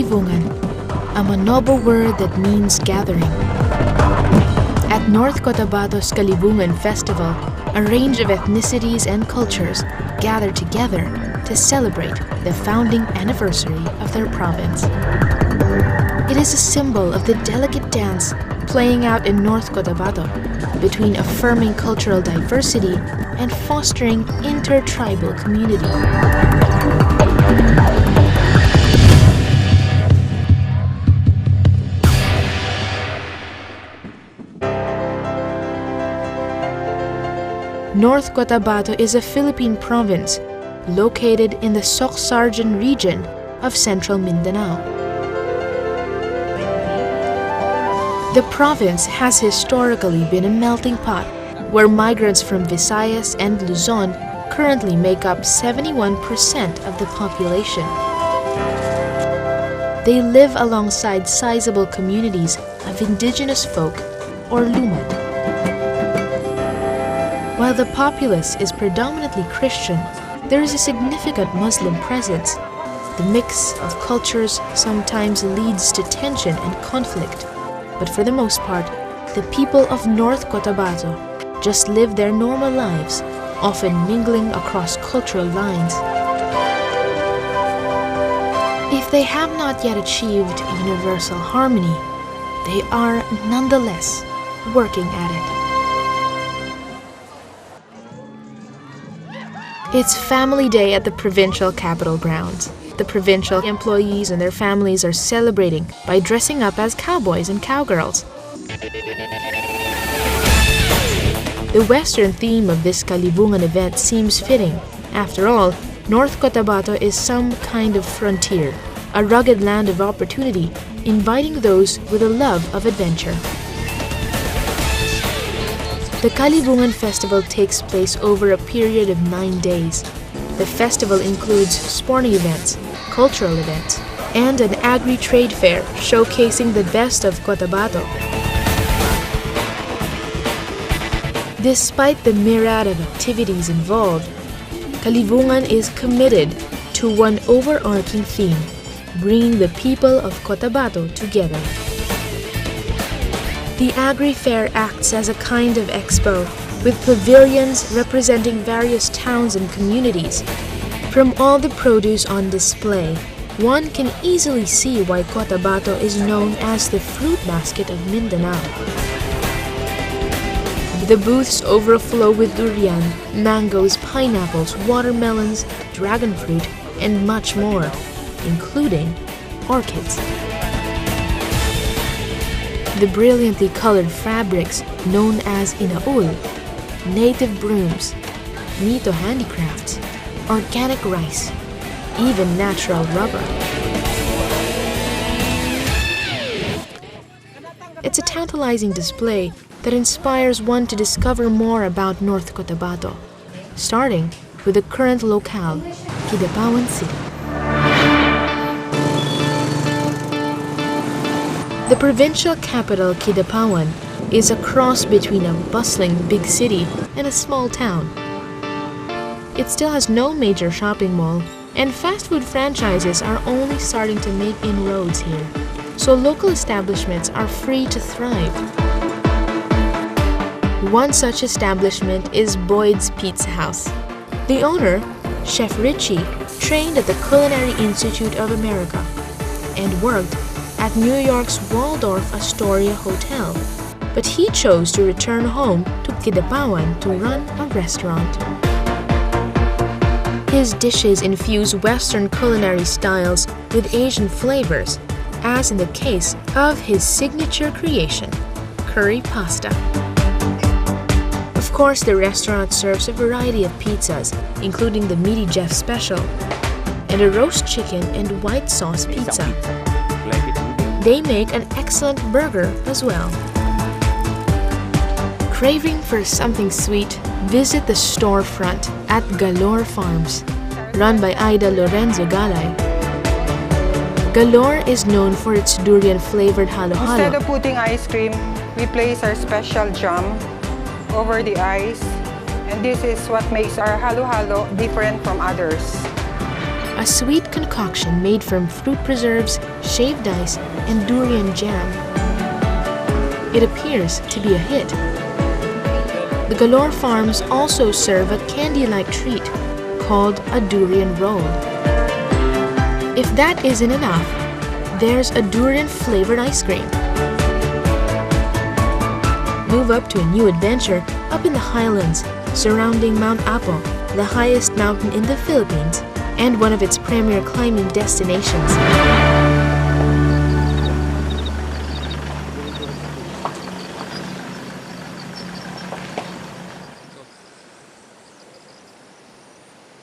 Kalibungan, a Manobo word that means gathering. At North Cotabato's Kalibungan Festival, a range of ethnicities and cultures gather together to celebrate the founding anniversary of their province. It is a symbol of the delicate dance playing out in North Cotabato between affirming cultural diversity and fostering inter-tribal community. North Cotabato is a Philippine province located in the Soc-Sargen region of central Mindanao. The province has historically been a melting pot where migrants from Visayas and Luzon currently make up 71% of the population. They live alongside sizable communities of indigenous folk or lumad. While the populace is predominantly Christian, there is a significant Muslim presence. The mix of cultures sometimes leads to tension and conflict, but for the most part, the people of North Cotabato just live their normal lives, often mingling across cultural lines. If they have not yet achieved universal harmony, they are nonetheless working at it. It's Family Day at the provincial capital grounds. The provincial employees and their families are celebrating by dressing up as cowboys and cowgirls. The Western theme of this Kalibungan event seems fitting. After all, North Cotabato is some kind of frontier, a rugged land of opportunity, inviting those with a love of adventure. The Kalibungan Festival takes place over a period of 9 days. The festival includes sporting events, cultural events, and an agri-trade fair showcasing the best of Cotabato. Despite the myriad of activities involved, Kalibungan is committed to one overarching theme, bringing the people of Cotabato together. The agri-fair acts as a kind of expo, with pavilions representing various towns and communities. From all the produce on display, one can easily see why Cotabato is known as the fruit basket of Mindanao. The booths overflow with durian, mangoes, pineapples, watermelons, dragon fruit, and much more, including orchids. The brilliantly colored fabrics known as inaul, native brooms, Mito handicrafts, organic rice, even natural rubber. It's a tantalizing display that inspires one to discover more about North Cotabato, starting with the current locale, Kidapawan City. The provincial capital, Kidapawan, is a cross between a bustling big city and a small town. It still has no major shopping mall, and fast food franchises are only starting to make inroads here, so local establishments are free to thrive. One such establishment is Boyd's Pizza House. The owner, Chef Richie, trained at the Culinary Institute of America and worked at New York's Waldorf Astoria Hotel, but he chose to return home to Kidapawan to run a restaurant. His dishes infuse Western culinary styles with Asian flavors, as in the case of his signature creation, curry pasta. Of course, the restaurant serves a variety of pizzas, including the Meaty Jeff Special, and a roast chicken and white sauce pizza. They make an excellent burger as well. Craving for something sweet? Visit the storefront at Galore Farms, run by Ida Lorenzo Galay. Galore is known for its durian-flavored halo-halo. Instead of putting ice cream, we place our special jam over the ice, and this is what makes our halo-halo different from others. a sweet concoction made from fruit preserves, shaved ice, and durian jam. It appears to be a hit. The Galore farms also serve a candy-like treat called a durian roll. If that isn't enough, there's a durian-flavored ice cream. Move up to a new adventure up in the highlands surrounding Mount Apo, the highest mountain in the Philippines and one of its premier climbing destinations.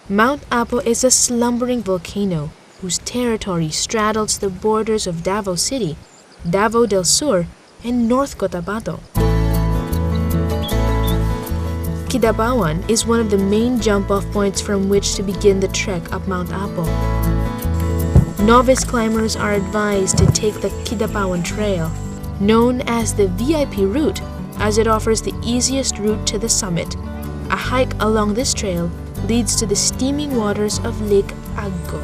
Mount Apo is a slumbering volcano whose territory straddles the borders of Davao City, Davao del Sur, and North Cotabato. Kidapawan is one of the main jump-off points from which to begin the trek up Mount Apo. Novice climbers are advised to take the Kidapawan Trail, known as the VIP route, as it offers the easiest route to the summit. A hike along this trail leads to the steaming waters of Lake Agco.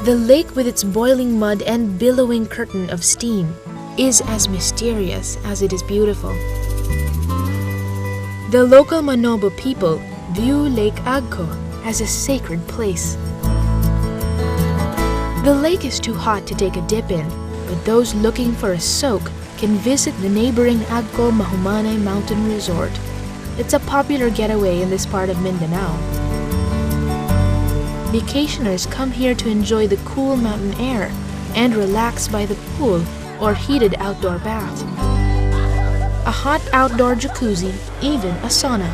The lake, with its boiling mud and billowing curtain of steam, is as mysterious as it is beautiful. The local Manobo people view Lake Agco as a sacred place. The lake is too hot to take a dip in, but those looking for a soak can visit the neighboring Agco Mahumanay Mountain Resort. It's a popular getaway in this part of Mindanao. Vacationers come here to enjoy the cool mountain air and relax by the pool or heated outdoor bath, a hot outdoor jacuzzi, even a sauna.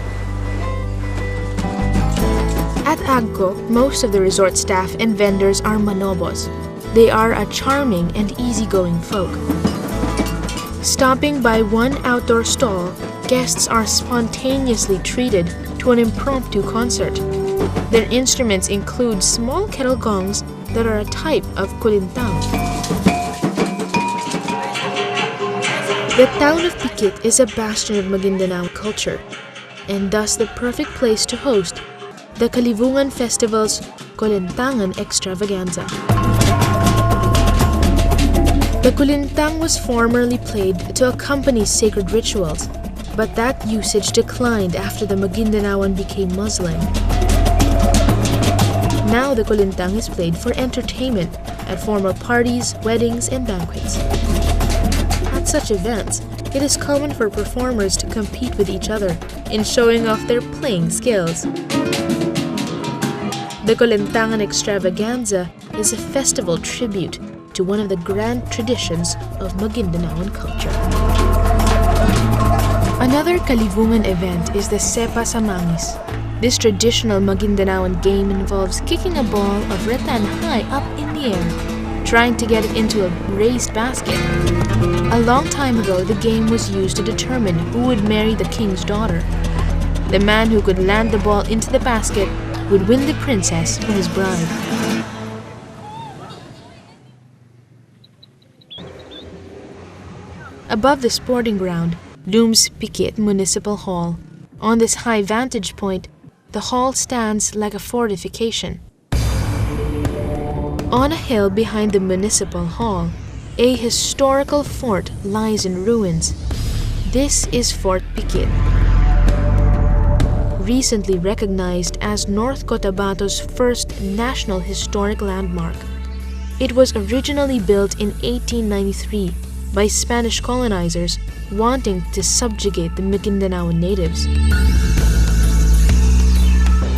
At Agco, most of the resort staff and vendors are Manobos. They are a charming and easygoing folk. Stopping by one outdoor stall, guests are spontaneously treated to an impromptu concert. Their instruments include small kettle gongs that are a type of kulintang. The town of Pikit is a bastion of Maguindanao culture, and thus the perfect place to host the Kalibungan Festival's Kulintangan Extravaganza. The kulintang was formerly played to accompany sacred rituals, but that usage declined after the Maguindanaoan became Muslim. Now the kulintang is played for entertainment at formal parties, weddings, and banquets. At such events, it is common for performers to compete with each other in showing off their playing skills. The Kulintangan Extravaganza is a festival tribute to one of the grand traditions of Maguindanaoan culture. Another Kalibungan event is the Sepa sa Mangis. This traditional Maguindanaoan game involves kicking a ball of rattan high up in the air, trying to get it into a raised basket. A long time ago, the game was used to determine who would marry the king's daughter. The man who could land the ball into the basket would win the princess for his bride. Above the sporting ground looms Pikit Municipal Hall. On this high vantage point, the hall stands like a fortification. On a hill behind the municipal hall, a historical fort lies in ruins. This is Fort Pikit. Recently recognized as North Cotabato's first National Historic Landmark. It was originally built in 1893 by Spanish colonizers wanting to subjugate the Maguindanaoan natives.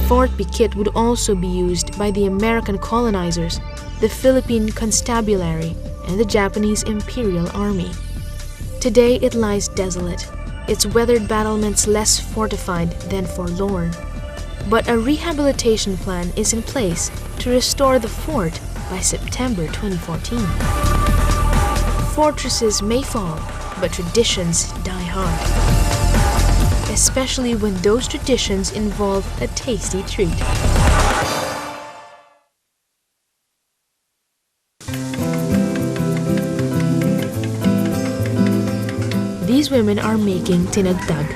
Fort Pikit would also be used by the American colonizers, the Philippine Constabulary, and the Japanese Imperial Army. Today it lies desolate, its weathered battlements less fortified than forlorn. But a rehabilitation plan is in place to restore the fort by September 2014. Fortresses may fall, but traditions die hard, especially when those traditions involve a tasty treat. These women are making tinagtag.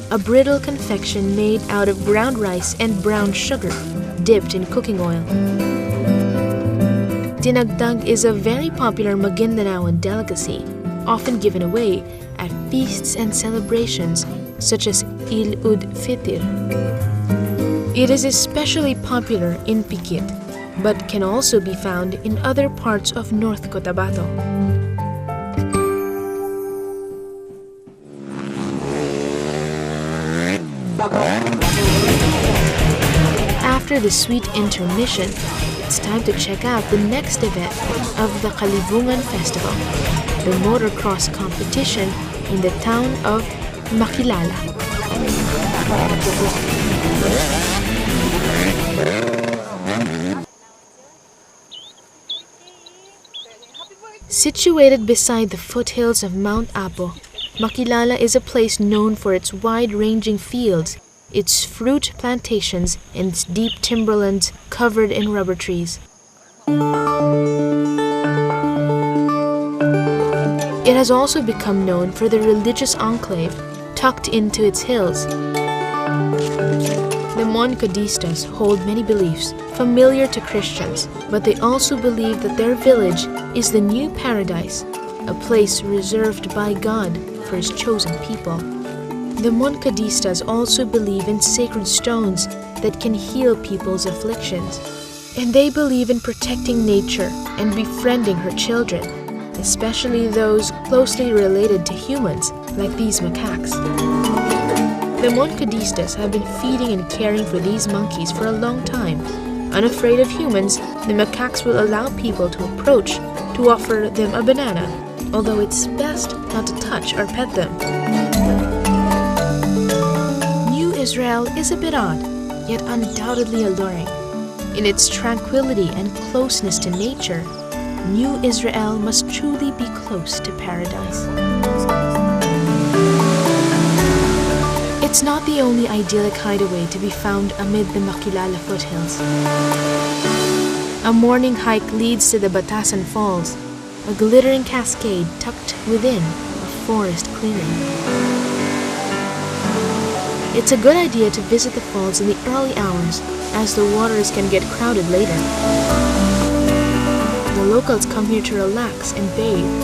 a brittle confection made out of ground rice and brown sugar, dipped in cooking oil. Dinagdag is a very popular Maguindanaoan delicacy, often given away at feasts and celebrations such as Il-ud-Fitr. It is especially popular in Pikit, but can also be found in other parts of North Cotabato. After the sweet intermission, it's time to check out the next event of the Kalibungan Festival, the motocross competition in the town of Makilala. Situated beside the foothills of Mount Apo, Makilala is a place known for its wide-ranging fields, its fruit plantations, and its deep timberlands covered in rubber trees. It has also become known for the religious enclave tucked into its hills. The Moncadistas hold many beliefs familiar to Christians, but they also believe that their village is the new paradise, a place reserved by God for His chosen people. The Moncadistas also believe in sacred stones that can heal people's afflictions, and they believe in protecting nature and befriending her children, especially those closely related to humans, like these macaques. The Moncadistas have been feeding and caring for these monkeys for a long time. Unafraid of humans, the macaques will allow people to approach to offer them a banana, although it's best not to touch or pet them. New Israel is a bit odd, yet undoubtedly alluring. In its tranquility and closeness to nature, New Israel must truly be close to paradise. It's not the only idyllic hideaway to be found amid the Makilala foothills. A morning hike leads to the Batasan Falls, a glittering cascade tucked within a forest clearing. It's a good idea to visit the falls in the early hours, as the waters can get crowded later. The locals come here to relax and bathe,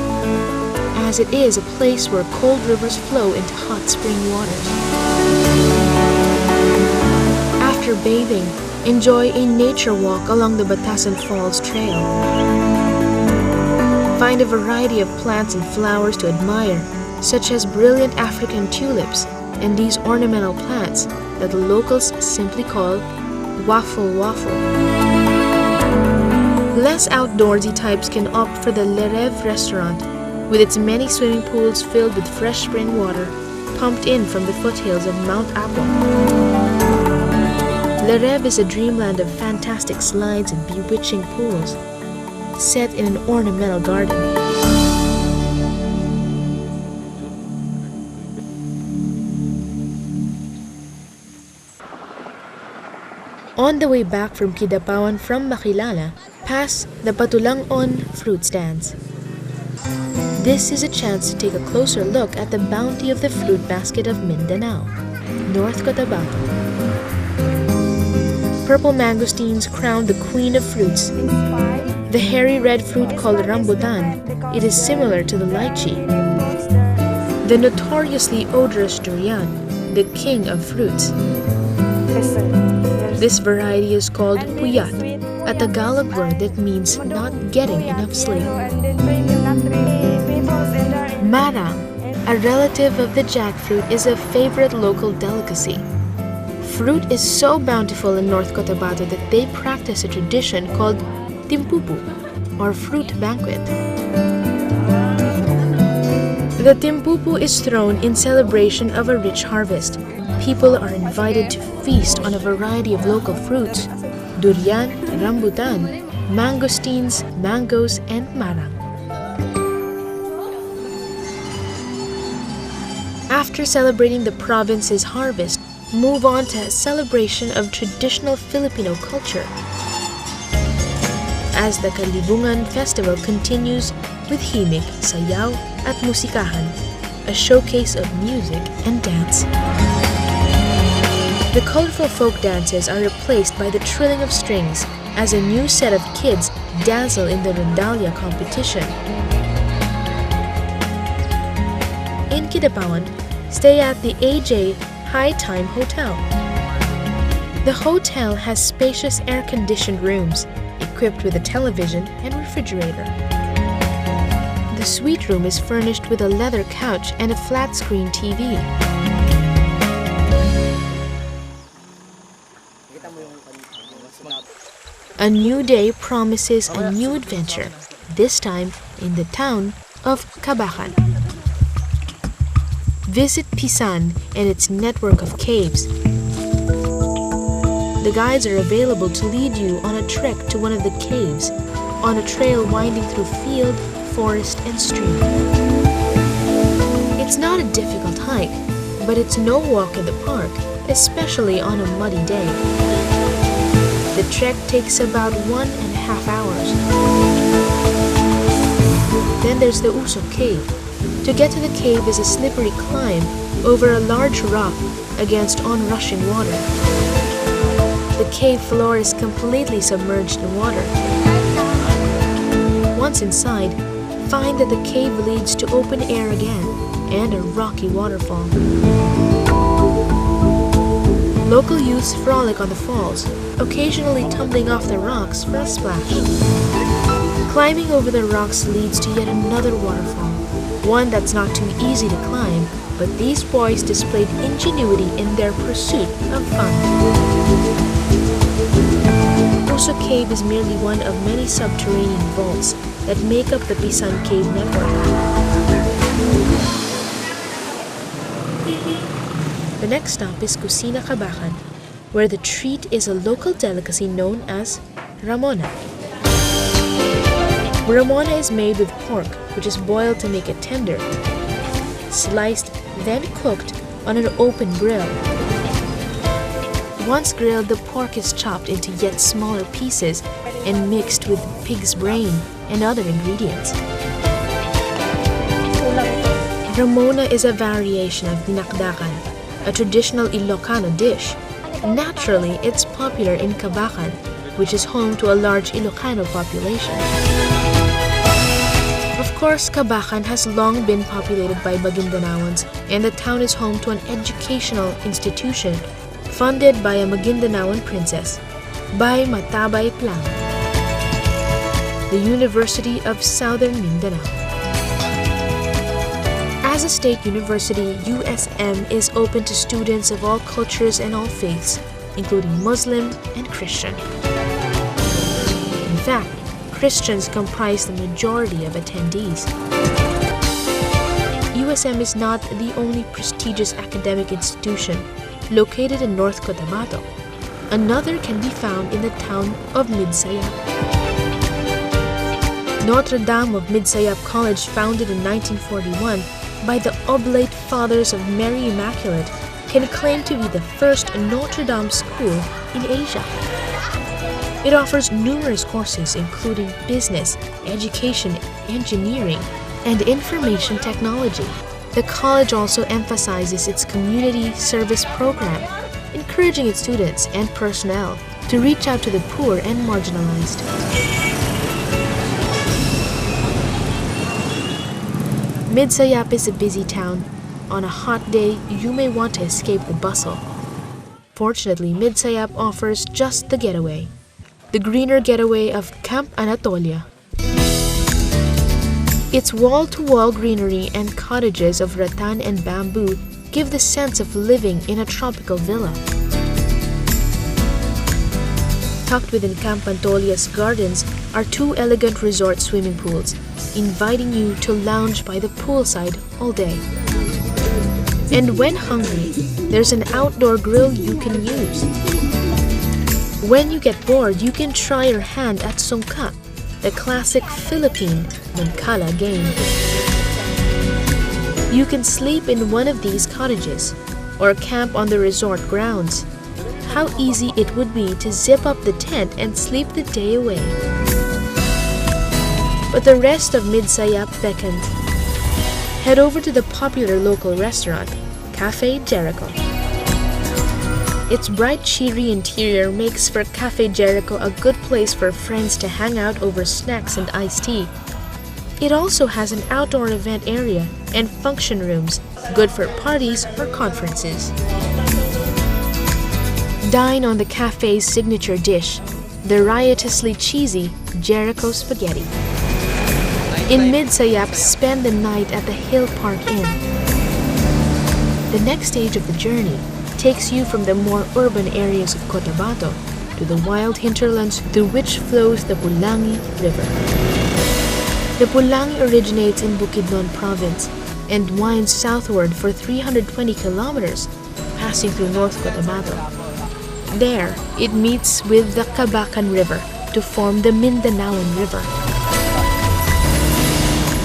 as it is a place where cold rivers flow into hot spring waters. After bathing, enjoy a nature walk along the Batasan Falls Trail. Find a variety of plants and flowers to admire, such as brilliant African tulips and these ornamental plants that the locals simply call waffle. Less outdoorsy types can opt for the Le Rêve restaurant, with its many swimming pools filled with fresh spring water pumped in from the foothills of Mount Apo. Le Rêve is a dreamland of fantastic slides and bewitching pools, set in an ornamental garden. On the way back from Kidapawan from Makilala, pass the Patulangon fruit stands. This is a chance to take a closer look at the bounty of the fruit basket of Mindanao, North Cotabato. Purple mangosteens crown the queen of fruits. The hairy red fruit called rambutan, it is similar to the lychee. The notoriously odorous durian, the king of fruits. This variety is called puyat, a Tagalog word that means not getting enough sleep. Marang, a relative of the jackfruit, is a favorite local delicacy. Fruit is so bountiful in North Cotabato that they practice a tradition called timpupu, or fruit banquet. The timpupu is thrown in celebration of a rich harvest. People are invited to feast on a variety of local fruits: durian, rambutan, mangosteens, mangoes, and marang. After celebrating the province's harvest, move on to a celebration of traditional Filipino culture, as the Kalibungan Festival continues with himig, sayaw, at musikahan, a showcase of music and dance. The colorful folk dances are replaced by the trilling of strings as a new set of kids dazzle in the Rondalia competition. In Kidapawan, stay at the AJ High Time Hotel. The hotel has spacious air-conditioned rooms equipped with a television and refrigerator. The suite room is furnished with a leather couch and a flat-screen TV. A new day promises a new adventure, this time in the town of Kabacan. Visit Pisan and its network of caves. The guides are available to lead you on a trek to one of the caves, on a trail winding through field, forest, and stream. It's not a difficult hike, but it's no walk in the park, especially on a muddy day. The trek takes about 1.5 hours. Then there's the Usok Cave. To get to the cave is a slippery climb over a large rock against onrushing water. The cave floor is completely submerged in water. Once inside, find that the cave leads to open air again and a rocky waterfall. Local youths frolic on the falls, occasionally tumbling off the rocks for a splash. Climbing over the rocks leads to yet another waterfall, one that's not too easy to climb, but these boys displayed ingenuity in their pursuit of fun. Usok Cave is merely one of many subterranean vaults that make up the Pisan Cave network. The next stop is Kusina Kabacan, where the treat is a local delicacy known as ramona. Ramona is made with pork, which is boiled to make it tender, sliced, then cooked on an open grill. Once grilled, the pork is chopped into yet smaller pieces and mixed with pig's brain and other ingredients. Ramona is a variation of dinakdakan, a traditional Ilocano dish. Naturally, it's popular in Kabacan, which is home to a large Ilocano population. Of course, Kabacan has long been populated by Maguindanaoans, and the town is home to an educational institution funded by a Maguindanaoan princess, by Matabay Pulangi, the University of Southern Mindanao. As a state university, USM is open to students of all cultures and all faiths, including Muslim and Christian. In fact, Christians comprise the majority of attendees. USM is not the only prestigious academic institution located in North Cotabato. Another can be found in the town of Midsayap. Notre Dame of Midsayap College, founded in 1941 by the Oblate Fathers of Mary Immaculate, can claim to be the first Notre Dame school in Asia. It offers numerous courses including business, education, engineering, and information technology. The college also emphasizes its community service program, encouraging its students and personnel to reach out to the poor and marginalized. Midsayap is a busy town. On a hot day, you may want to escape the bustle. Fortunately, Midsayap offers just the getaway. The greener getaway of Camp Anatolia. Its wall-to-wall greenery and cottages of rattan and bamboo give the sense of living in a tropical villa. Tucked within Camp Antolia's gardens are two elegant resort swimming pools, inviting you to lounge by the poolside all day. And when hungry, there's an outdoor grill you can use. When you get bored, you can try your hand at sungka, the classic Philippine Mancala game. You can sleep in one of these cottages or camp on the resort grounds. How easy it would be to zip up the tent and sleep the day away. But the rest of Midsayap beckons. Head over to the popular local restaurant, Cafe Jericho. Its bright, cheery interior makes for Cafe Jericho a good place for friends to hang out over snacks and iced tea. It also has an outdoor event area and function rooms, good for parties or conferences. Dine on the cafe's signature dish, the riotously cheesy Jericho spaghetti. In Midsayap, spend the night at the Hill Park Inn. The next stage of the journey takes you from the more urban areas of Cotabato to the wild hinterlands through which flows the Pulangi River. The Pulangi originates in Bukidnon province and winds southward for 320 kilometers, passing through North Cotabato. There, it meets with the Kabacan River to form the Mindanaoan River.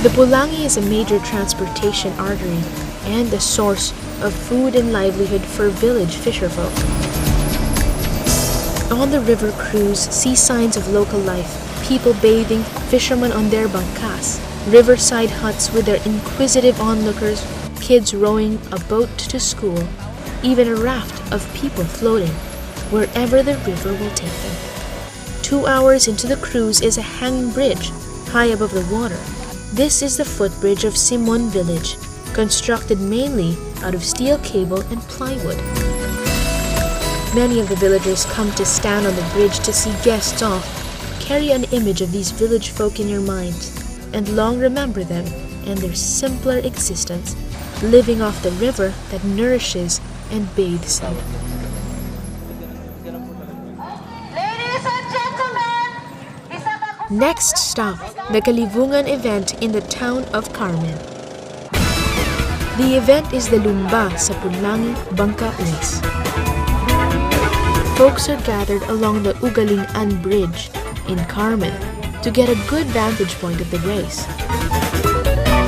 The Pulangi is a major transportation artery and a source of food and livelihood for village fisherfolk. On the river cruise, see signs of local life, people bathing, fishermen on their bangkas, riverside huts with their inquisitive onlookers, kids rowing a boat to school, even a raft of people floating, wherever the river will take them. 2 hours into the cruise is a hanging bridge, high above the water. This is the footbridge of Simon village, constructed mainly out of steel cable and plywood. Many of the villagers come to stand on the bridge to see guests off. Carry an image of these village folk in your minds, and long remember them and their simpler existence, living off the river that nourishes and bathes them. Next stop, the Kalibungan event in the town of Carmen. The event is the Lumba sa Pulangi Bangka Race. Folks are gathered along the Ugalingan Bridge in Carmen to get a good vantage point of the race.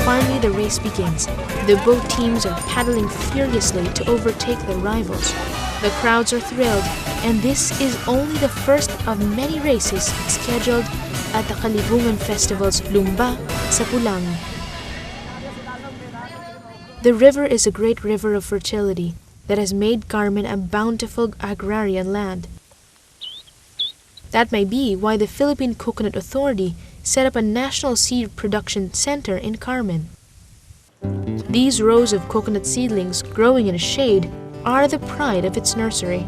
Finally, the race begins. The boat teams are paddling furiously to overtake their rivals. The crowds are thrilled, and this is only the first of many races scheduled at the Kalibungan Festival's Lumba sa Pulangi. The river is a great river of fertility that has made Carmen a bountiful agrarian land. That may be why the Philippine Coconut Authority set up a national seed production center in Carmen. These rows of coconut seedlings growing in a shade are the pride of its nursery.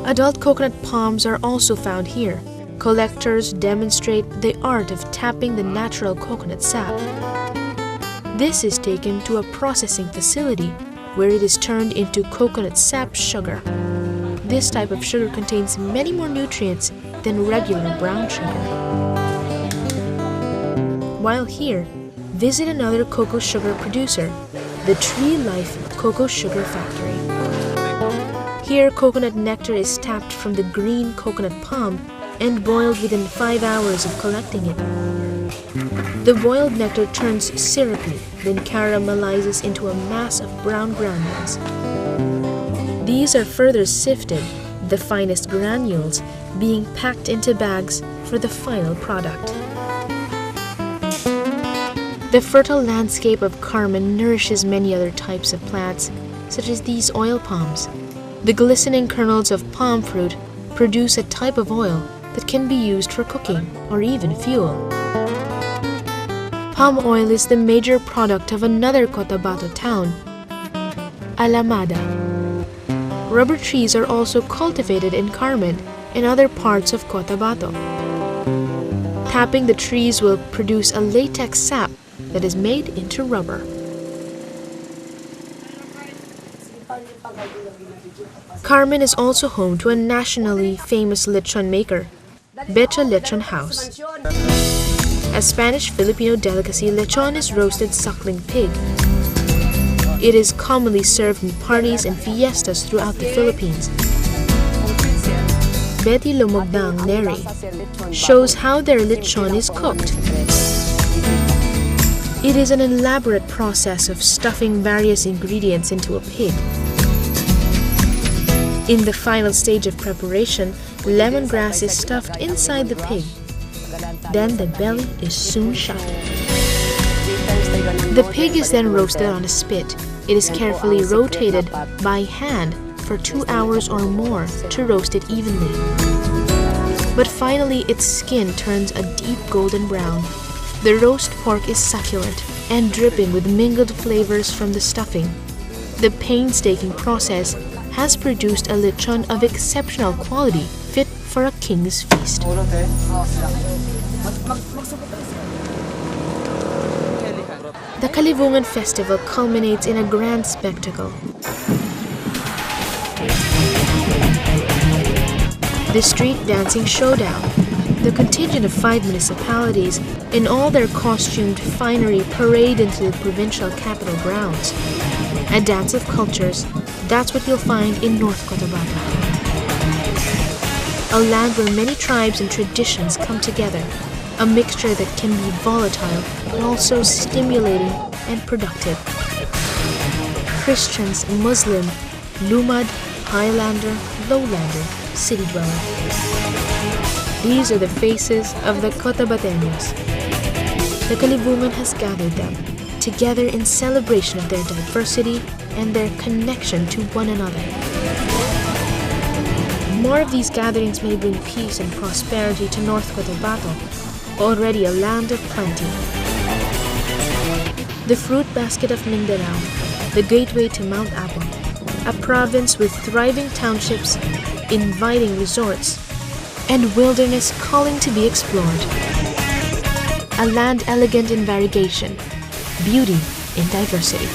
Adult coconut palms are also found here. Collectors demonstrate the art of tapping the natural coconut sap. This is taken to a processing facility where it is turned into coconut sap sugar. This type of sugar contains many more nutrients than regular brown sugar. While here, visit another cocoa sugar producer, the Tree Life Cocoa Sugar Factory. Here, coconut nectar is tapped from the green coconut palm and boiled within 5 hours of collecting it. The boiled nectar turns syrupy, then caramelizes into a mass of brown granules. These are further sifted, the finest granules being packed into bags for the final product. The fertile landscape of Carmen nourishes many other types of plants, such as these oil palms. The glistening kernels of palm fruit produce a type of oil that can be used for cooking or even fuel. Palm oil is the major product of another Cotabato town, Alamada. Rubber trees are also cultivated in Carmen and other parts of Cotabato. Tapping the trees will produce a latex sap that is made into rubber. Carmen is also home to a nationally famous lechon maker, Becha Lechon House. A Spanish-Filipino delicacy, lechon is roasted suckling pig. It is commonly served in parties and fiestas throughout the Philippines. Betty Lumogdang Neri shows how their lechon is cooked. It is an elaborate process of stuffing various ingredients into a pig. In the final stage of preparation, lemongrass is stuffed inside the pig. Then the belly is soon shut. The pig is then roasted on a spit. It is carefully rotated by hand for 2 hours or more to roast it evenly. But finally, its skin turns a deep golden brown. The roast pork is succulent and dripping with mingled flavors from the stuffing. The painstaking process has produced a lechon of exceptional quality, fit for a king's feast. The Kalibungan festival culminates in a grand spectacle. The street dancing showdown. The contingent of 5 municipalities in all their costumed finery parade into the provincial capital grounds. A dance of cultures, that's what you'll find in North Cotabato. A land where many tribes and traditions come together, a mixture that can be volatile but also stimulating and productive. Christians, Muslim, Lumad, Highlander, Lowlander, city dweller. These are the faces of the Cotabateños. The Kalibungan has gathered them together in celebration of their diversity and their connection to one another. More of these gatherings may bring peace and prosperity to North Cotabato, already a land of plenty. The fruit basket of Mindanao, the gateway to Mount Apo, a province with thriving townships, inviting resorts, and wilderness calling to be explored. A land elegant in variegation, beauty in diversity.